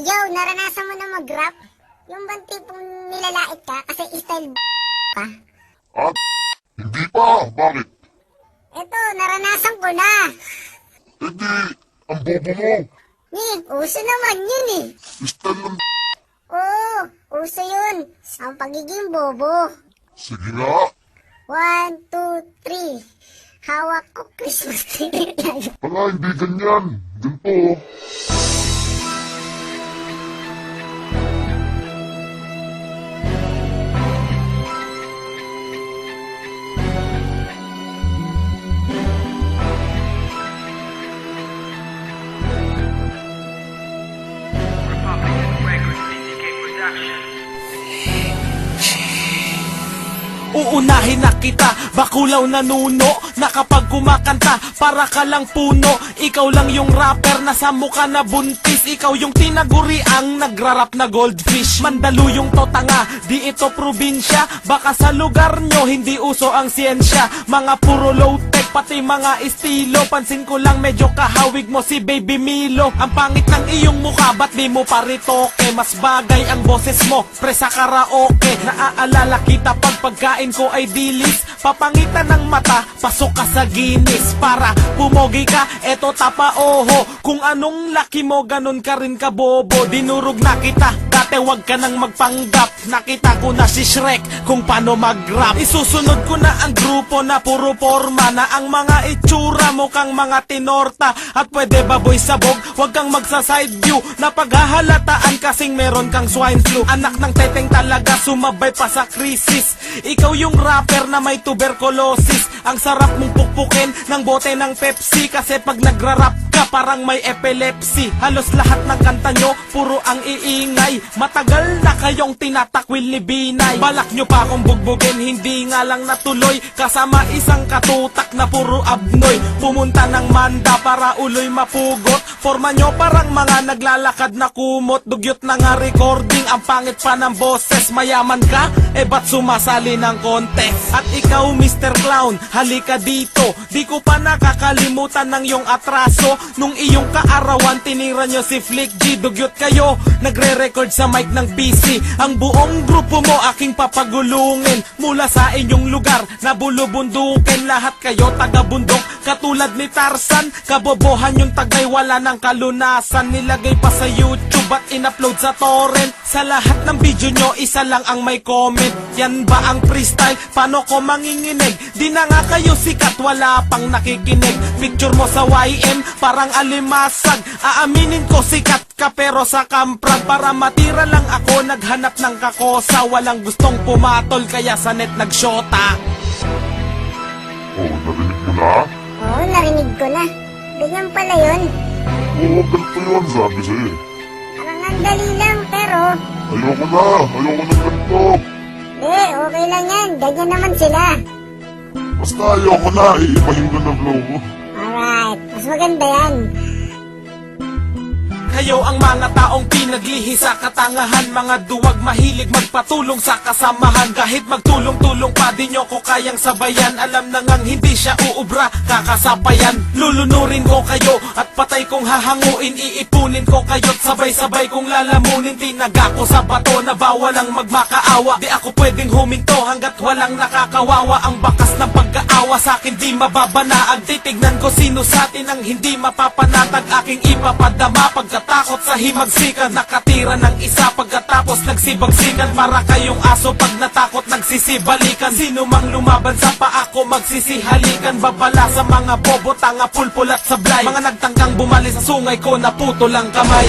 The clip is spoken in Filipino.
Yo, naranasan mo na mag-rap? Yung bang tipong nilalait ka kasi style ka? At hindi pa, bakit? Eto, naranasan ko na. Eh di, ang bobo mo. Uso naman yun eh. Style ng Oo, uso yun. Ang pagiging bobo. Sige nga. 1, 2, 3. Hawak ko Christmas tree. Wala, hindi ganyan. Ganito. Uunahin na kita, bakulaw na nuno na kapag kumakanta, para ka lang puno. Ikaw lang yung rapper na sa mukha na buntis. Ikaw yung tinaguriang nagrarap na goldfish. Mandaluyong to tanga, di ito probinsya. Baka sa lugar nyo hindi uso ang siyensya. Mga puro low-tech, pati mga estilo. Pansin ko lang medyo kahawig mo si Baby Milo. Ang pangit ng iyong mukha, ba't di mo paritoke? Mas bagay ang boses mo, pre sa karaoke. Naaalala kita pag pagkain ko ay dilis. Papangitan ng mata, pasok ka sa Guinness. Para pumogi ka, eto tapa oho. Kung anong laki mo, ganun ka rin kabobo. Dinurog na kita, dati wag ka nang magpanggap. Nakita ko na si Shrek kung paano mag-rap. Isusunod ko na ang grupo na puro forma. Na ang mga itsura mo kang mga tinorta. At pwede baboy sabog, wag kang magsa-side view. Napaghahalataan kasing meron kang swine flu. Anak ng teteng talaga, sumabay pa sa krisis. Ikaw yung rapper na may tuberculosis. Ang sarap mong pukpukin ng bote ng Pepsi. Kasi pag nagra-rap ka parang may epilepsy. Halos lahat ng kanta nyo puro ang iingay. Matagal na kayong tinatakwil ni Binay. Balak nyo pa akong bugbugin, hindi nga lang natuloy. Kasama isang katutak na puro abnoy. Pumunta ng Manda para uloy mapugot. Forma nyo parang mga naglalakad na kumot. Dugyot na nga recording, ang pangit pa ng boses. Mayaman ka? Eh ba't sumasali ng contest? At ikaw Mr. Clown, halika dito. Di ko pa nakakalimutan ng iyong atraso. Nung iyong kaarawan, tinira nyo si Flick G. Dugyot kayo, nagre-record sa mic ng PC. Ang buong grupo mo aking papagulungin. Mula sa inyong lugar, nabulubundukin. Lahat kayo taga-bundok, katulad ni Tarzan. Kabobohan yung tagay, wala ng kalunasan. Nilagay pa sa YouTube at in-upload sa torrent. Sa lahat ng video nyo, isa lang ang may comment. Yan ba ang freestyle? Paano ko manginginig? Di na nga kayo sikat, wala pang nakikinig. Picture mo sa YM, parang alimasag. Aaminin ko sikat ka pero sa kamprag. Para matira lang ako, naghanap ng kakosa. Walang gustong pumatol kaya sa net nagsyota. Oh, narinig mo na? Oo, narinig ko na. Ganyan pala yun. Oo, ganito yun, sabi sa'yo eh. Parang ang dali lang pero... Ayoko na ng ganito. Okay lang yan. Ganyan naman sila. Basta ayoko na, iibahin ko na flow ko. Alright, mas maganda yan. Kayo ang mga taong pinaglihi sa katangahan. Mga duwag mahilig magpatulong sa kasamahan. Kahit magtulong-tulong pa di nyo ko kayang sabayan. Alam na ngang hindi siya uubra, kakasapayan. Lulunurin ko kayo at patay kong hahanguin. Iipunin ko kayo't sabay-sabay kong lalamunin. Tinaga ko sa bato na bawal ang magmakaawa. Di ako pwedeng huminto hanggat walang nakakawawa. Ang bakas ng pagkaawa sa'kin di mababanaag. Titignan ko sino sa'tin ang hindi mapapanatag. Aking ipapadama pagkatakot sa himagsikan. Nakatira ng isa pagkatapos nagsibagsikan. Para kayong aso pag natakot nagsisibalikan. Sino mang lumaban sa paa ko magsisihalikan. Babala sa mga bobo, tanga, pulpul at sablay. Mga nagtangkang bumali sa sungay ko, naputo lang kamay.